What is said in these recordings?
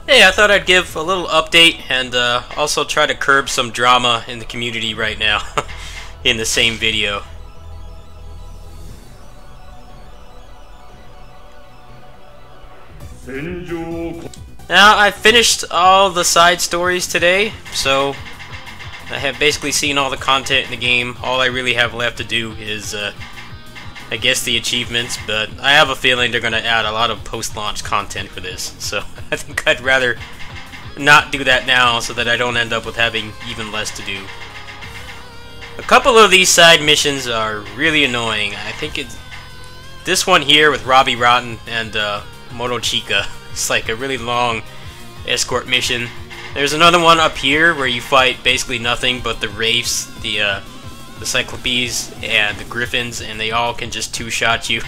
Hey, I thought I'd give a little update and also try to curb some drama in the community right now in the same video. Now, I finished all the side stories today, so I have basically seen all the content in the game. All I really have left to do is, I guess, the achievements, but I have a feeling they're going to add a lot of post-launch content for this, so I think I'd rather not do that now so that I don't end up with having even less to do. A couple of these side missions are really annoying. I think it's this one here with Robbie Rotten and Moto Chica. It's like a really long escort mission. There's another one up here where you fight basically nothing but the Wraiths, the Cyclopes, and the Griffins, and they all can just two-shot you.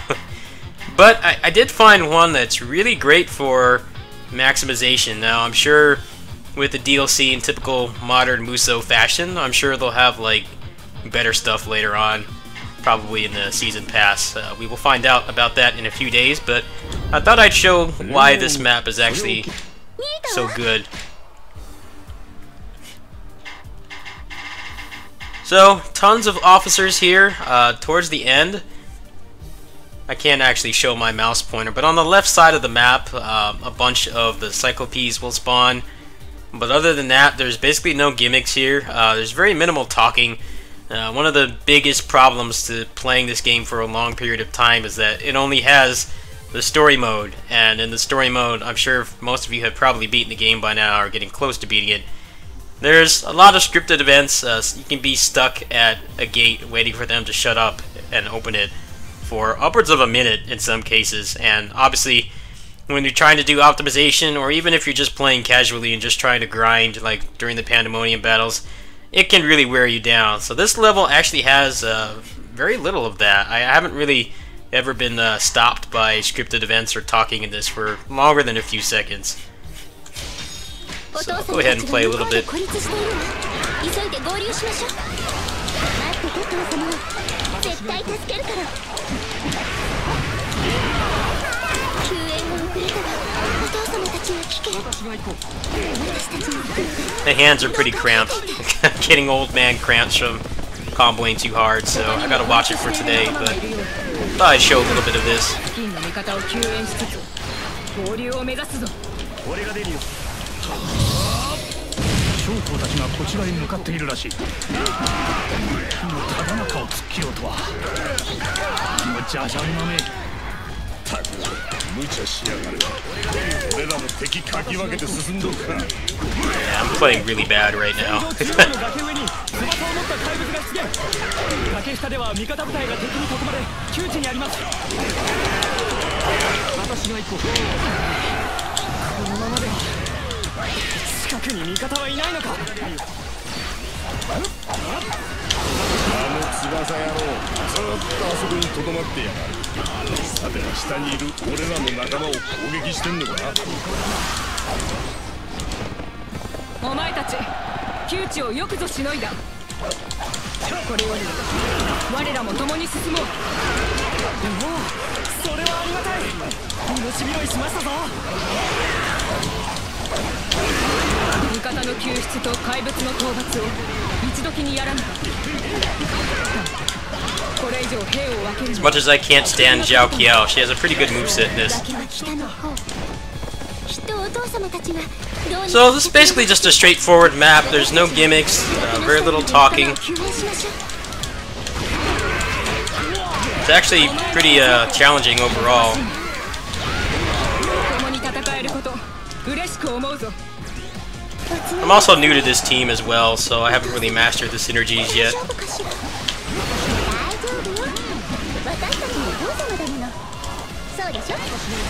But I did find one that's really great for maximization. Now, I'm sure with the DLC in typical modern Muso fashion, I'm sure they'll have like better stuff later on, probably in the season pass. We will find out about that in a few days, but I thought I'd show why this map is actually so good. So, tons of officers here. Towards the end, I can't actually show my mouse pointer, but on the left side of the map, a bunch of the Cyclopes will spawn. But other than that, there's basically no gimmicks here. There's very minimal talking. One of the biggest problems to playing this game for a long period of time is that it only has the story mode. And in the story mode, I'm sure most of you have probably beaten the game by now or getting close to beating it. There's a lot of scripted events. You can be stuck at a gate waiting for them to shut up and open it for upwards of a minute in some cases. And obviously, when you're trying to do optimization, or even if you're just playing casually and just trying to grind like during the Pandemonium battles, it can really wear you down. So this level actually has very little of that. I haven't really ever been stopped by scripted events or talking in this for longer than a few seconds. So I'll go ahead and play a little bit. The hands are pretty cramped. Getting old man cramps from comboing too hard, so I gotta watch it for today, but thought I'd show a little bit of this. Yeah, I'm playing really bad right now. As much as I can't stand Zhao Qiao, she has a pretty good moveset in this. So this is basically just a straightforward map. There's no gimmicks, very little talking. It's actually pretty challenging overall. I'm also new to this team as well, so I haven't really mastered the synergies yet.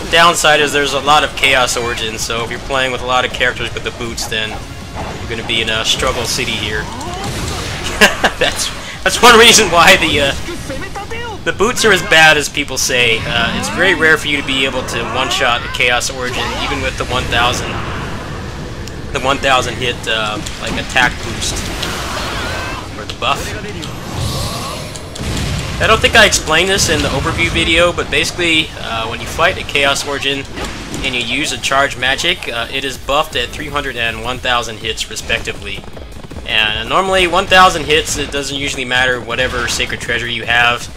The downside is there's a lot of Chaos Origins, so if you're playing with a lot of characters with the boots, then you're going to be in a struggle city here. That's one reason why the boots are as bad as people say. It's very rare for you to be able to one-shot a Chaos Origin, even with the 1000 hit like attack boost or the buff. I don't think I explained this in the overview video, but basically when you fight a Chaos Origin, and you use a charge magic, it is buffed at 300 and 1000 hits respectively. And normally 1000 hits, it doesn't usually matter whatever sacred treasure you have,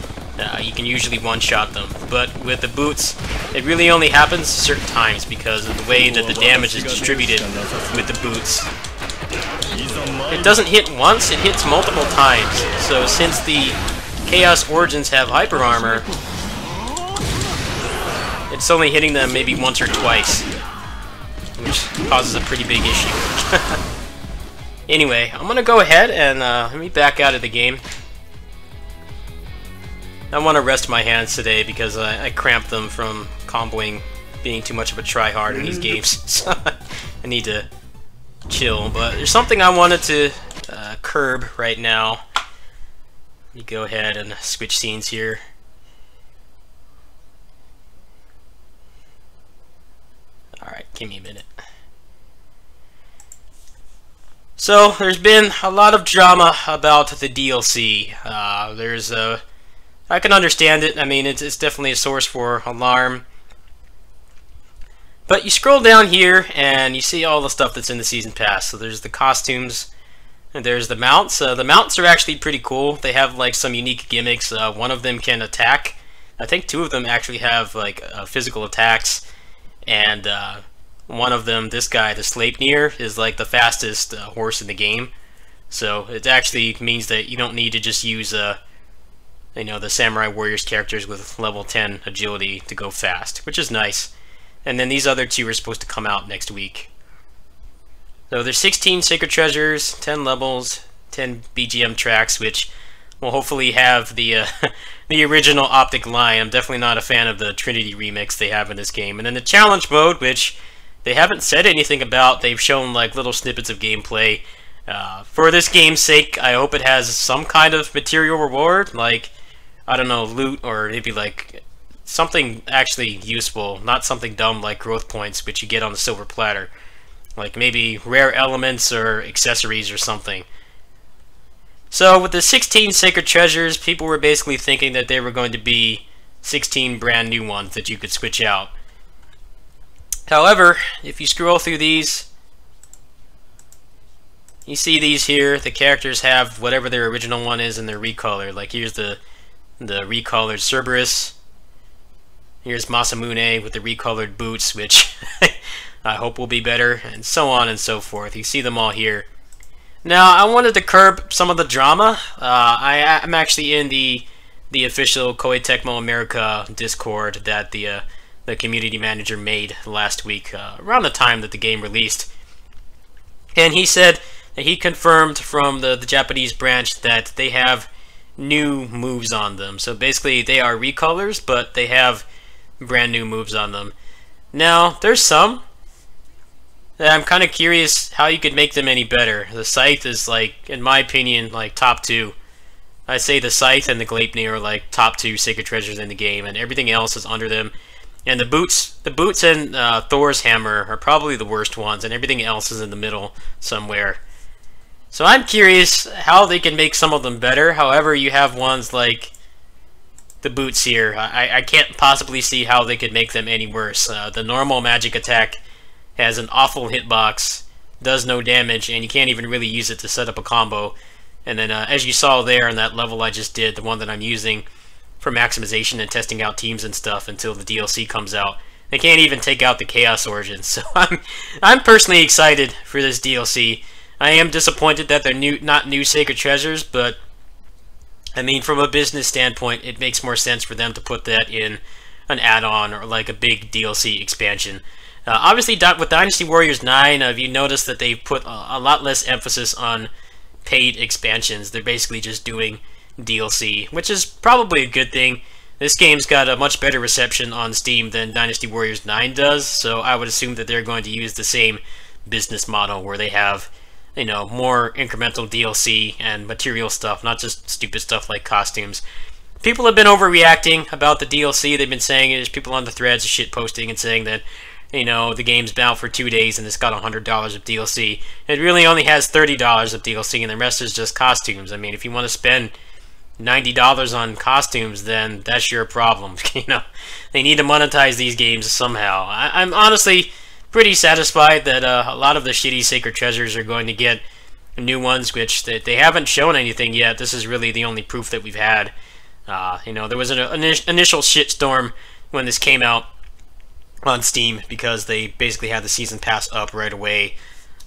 you can usually one-shot them. But with the boots, it really only happens certain times because of the way that the damage is distributed with the boots. It doesn't hit once, it hits multiple times. So since the Chaos Origins have hyper armor, it's only hitting them maybe once or twice, which causes a pretty big issue. Anyway, I'm gonna go ahead and let me back out of the game. I want to rest my hands today because I cramped them from comboing, being too much of a tryhard in these games. So I need to chill. But there's something I wanted to curb right now. Let me go ahead and switch scenes here. Alright, give me a minute. So, there's been a lot of drama about the DLC. I can understand it. I mean, it's definitely a source for alarm. But you scroll down here, and you see all the stuff that's in the Season Pass. So there's the costumes, and there's the mounts. The mounts are actually pretty cool. They have, like, some unique gimmicks. One of them can attack. I think two of them actually have, like, physical attacks. And one of them, this guy, the Sleipnir, is, like, the fastest horse in the game. So it actually means that you don't need to just use you know, the Samurai Warriors characters with level 10 agility to go fast, which is nice. And then these other two are supposed to come out next week. So there's 16 Sacred Treasures, 10 levels, 10 BGM tracks, which will hopefully have the the original Optic line. I'm definitely not a fan of the Trinity remix they have in this game. And then the challenge mode, which they haven't said anything about. They've shown like little snippets of gameplay. For this game's sake, I hope it has some kind of material reward, like, I don't know, loot, or maybe like something actually useful, not something dumb like growth points, which you get on the silver platter. Like maybe rare elements or accessories or something. So with the 16 Sacred Treasures, people were basically thinking that they were going to be 16 brand new ones that you could switch out. However, if you scroll through these, you see these here. The characters have whatever their original one is in their recolor. Like here's the recolored Cerberus. Here's Masamune with the recolored boots, which I hope will be better, and so on and so forth. You see them all here. Now, I wanted to curb some of the drama. I'm actually in the official Koei Tecmo America Discord that the community manager made last week, around the time that the game released. And he said that he confirmed from the Japanese branch that they have new moves on them. So basically they are recolors, but they have brand new moves on them. Now there's some that I'm kind of curious how you could make them any better. The Scythe is, like, in my opinion, like top 2. I say the Scythe and the Gleipnir are like top 2 Sacred Treasures in the game, and everything else is under them. And the boots and Thor's hammer are probably the worst ones, and everything else is in the middle somewhere. So I'm curious how they can make some of them better. However, you have ones like the boots here. I can't possibly see how they could make them any worse. The normal magic attack has an awful hitbox, does no damage, and you can't even really use it to set up a combo. And then as you saw there in that level I just did, the one that I'm using for maximization and testing out teams and stuff until the DLC comes out, they can't even take out the Chaos Origins. So I'm personally excited for this DLC. I am disappointed that they're not new Sacred Treasures, but I mean, from a business standpoint, it makes more sense for them to put that in an add-on or like a big DLC expansion. Obviously, with Dynasty Warriors 9, have you noticed that they've put a lot less emphasis on paid expansions? They're basically just doing DLC, which is probably a good thing. This game's got a much better reception on Steam than Dynasty Warriors 9 does, so I would assume that they're going to use the same business model where they have, you know, more incremental DLC and material stuff, not just stupid stuff like costumes. People have been overreacting about the DLC. They've been saying, there's people on the threads shit posting and saying that, you know, the game's been out for 2 days and it's got $100 of DLC. It really only has $30 of DLC and the rest is just costumes. I mean, if you want to spend $90 on costumes, then that's your problem. You know, they need to monetize these games somehow. I'm honestly pretty satisfied that a lot of the shitty Sacred Treasures are going to get new ones, which they haven't shown anything yet. This is really the only proof that we've had. You know, there was an initial shitstorm when this came out on Steam because they basically had the season pass up right away,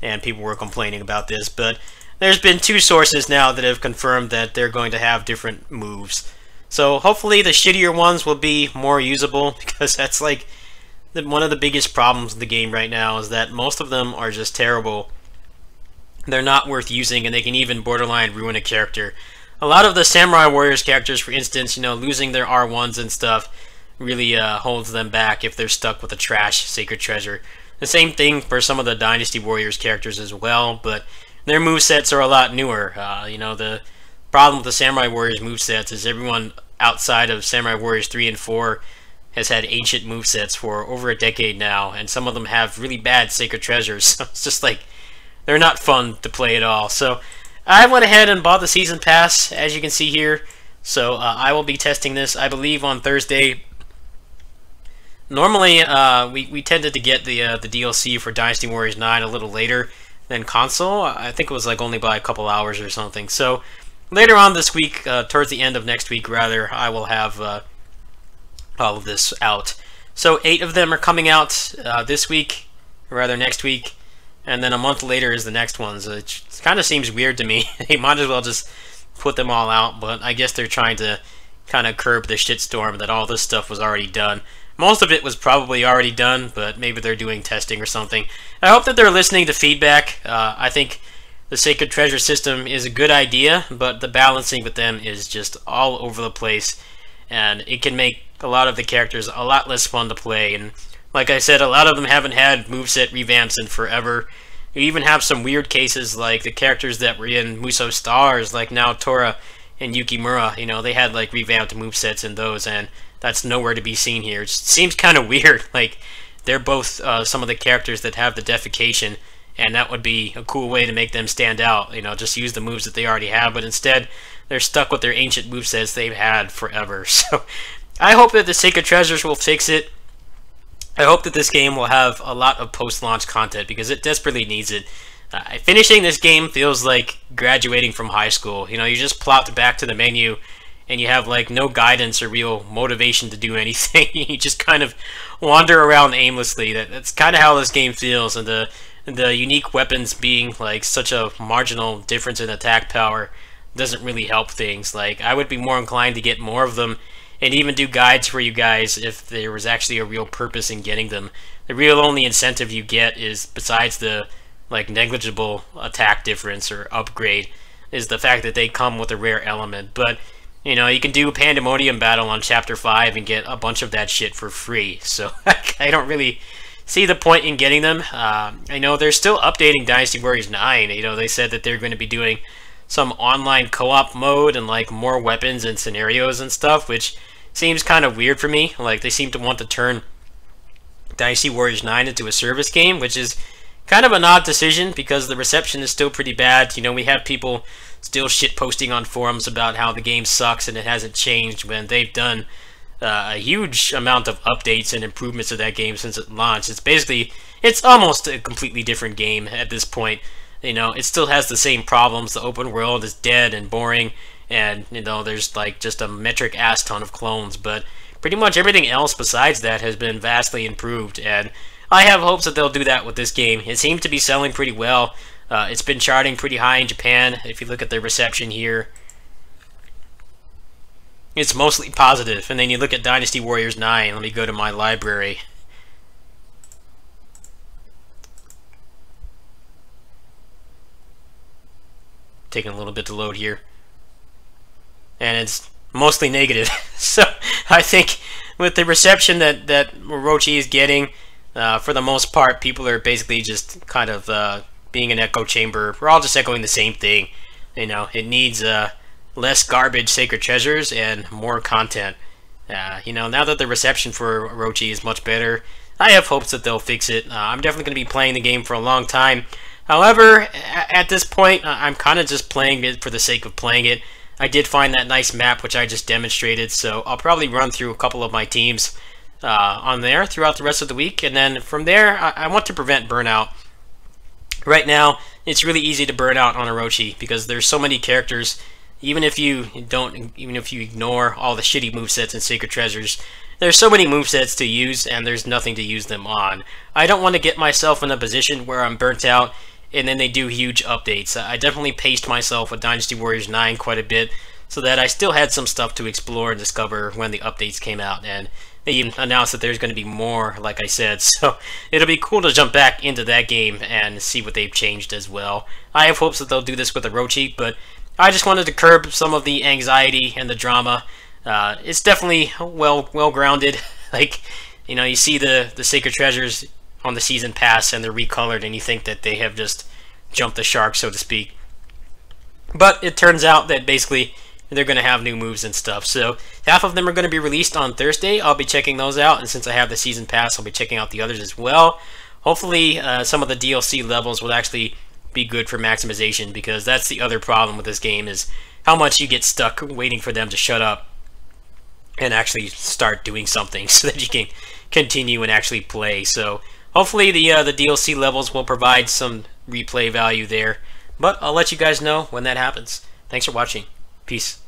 and people were complaining about this. But there's been 2 sources now that have confirmed that they're going to have different moves. So hopefully the shittier ones will be more usable, because that's like one of the biggest problems in the game right now, is that most of them are just terrible. They're not worth using, and they can even borderline ruin a character. A lot of the Samurai Warriors characters, for instance, you know, losing their R1s and stuff really holds them back if they're stuck with a trash Sacred Treasure. The same thing for some of the Dynasty Warriors characters as well, but their movesets are a lot newer. You know, the problem with the Samurai Warriors movesets is everyone outside of Samurai Warriors 3 and 4 has had ancient movesets for over a decade now, and some of them have really bad Sacred Treasures. So it's just like, they're not fun to play at all. So I went ahead and bought the Season Pass, as you can see here. So I will be testing this, I believe, on Thursday. Normally, we tended to get the DLC for Dynasty Warriors 9 a little later than console. I think it was like only by a couple hours or something. So later on this week, towards the end of next week rather, I will have all of this out. So 8 of them are coming out this week, or rather next week, and then a month later is the next ones. It kind of seems weird to me. They might as well just put them all out, but I guess they're trying to kind of curb the shitstorm that all this stuff was already done. Most of it was probably already done, but maybe they're doing testing or something. I hope that they're listening to feedback. I think the Sacred Treasure system is a good idea, but the balancing with them is just all over the place, and it can make a lot of the characters a lot less fun to play. And like I said, a lot of them haven't had moveset revamps in forever. You even have some weird cases like the characters that were in Musou Stars, like now Tora and Yukimura. You know, they had like revamped movesets in those, and that's nowhere to be seen here. It seems kind of weird. Like, they're both some of the characters that have the defecation, and that would be a cool way to make them stand out. You know, just use the moves that they already have, but instead they're stuck with their ancient movesets they've had forever. So I hope that the Sacred Treasures will fix it. I hope that this game will have a lot of post-launch content, because it desperately needs it. Finishing this game feels like graduating from high school. You know, you just plopped back to the menu, and you have like no guidance or real motivation to do anything. You just kind of wander around aimlessly. That's kind of how this game feels, and the unique weapons being like such a marginal difference in attack power doesn't really help things. Like, I would be more inclined to get more of them, and even do guides for you guys if there was actually a real purpose in getting them. The real only incentive you get is, besides the like negligible attack difference or upgrade, is the fact that they come with a rare element. But you know, you can do Pandemonium Battle on Chapter 5 and get a bunch of that shit for free. So I don't really see the point in getting them. I know they're still updating Dynasty Warriors 9. You know, they said that they're going to be doing some online co-op mode and like more weapons and scenarios and stuff, which seems kind of weird for me. Like, they seem to want to turn Dynasty Warriors 9 into a service game, which is kind of an odd decision because the reception is still pretty bad. You know, we have people still shit posting on forums about how the game sucks and it hasn't changed, when they've done a huge amount of updates and improvements to that game since it launched. It's almost a completely different game at this point. You know, it still has the same problems. The open world is dead and boring, and you know, there's like just a metric ass ton of clones, but pretty much everything else besides that has been vastly improved, and I have hopes that they'll do that with this game. It seems to be selling pretty well. It's been charting pretty high in Japan. If you look at the reception here, it's mostly positive. And then you look at Dynasty Warriors 9. Let me go to my library. Taking a little bit to load here. And it's mostly negative. So I think with the reception that Orochi is getting, for the most part, people are basically just kind of being an echo chamber. We're all just echoing the same thing. You know, it needs less garbage Sacred Treasures and more content. You know, now that the reception for Orochi is much better, I have hopes that they'll fix it. I'm definitely going to be playing the game for a long time. However, at this point, I'm kind of just playing it for the sake of playing it. I did find that nice map which I just demonstrated, so I'll probably run through a couple of my teams on there throughout the rest of the week, and then from there I want to prevent burnout. Right now it's really easy to burn out on Orochi because there's so many characters. Even if you ignore all the shitty movesets and Sacred Treasures, there's so many movesets to use and there's nothing to use them on. I don't want to get myself in a position where I'm burnt out and then they do huge updates. I definitely paced myself with Dynasty Warriors 9 quite a bit so that I still had some stuff to explore and discover when the updates came out, and they even announced that there's going to be more, like I said, so it'll be cool to jump back into that game and see what they've changed as well. I have hopes that they'll do this with Orochi, but I just wanted to curb some of the anxiety and the drama. It's definitely well grounded. Like, you know, you see the Sacred Treasures on the season pass and they're recolored and you think that they have just jumped the shark, so to speak. But it turns out that basically they're going to have new moves and stuff. So half of them are going to be released on Thursday. I'll be checking those out, and since I have the season pass, I'll be checking out the others as well. Hopefully some of the DLC levels will actually be good for maximization, because that's the other problem with this game, is how much you get stuck waiting for them to shut up and actually start doing something so that you can continue and actually play. So hopefully the DLC levels will provide some replay value there, but I'll let you guys know when that happens. Thanks for watching. Peace.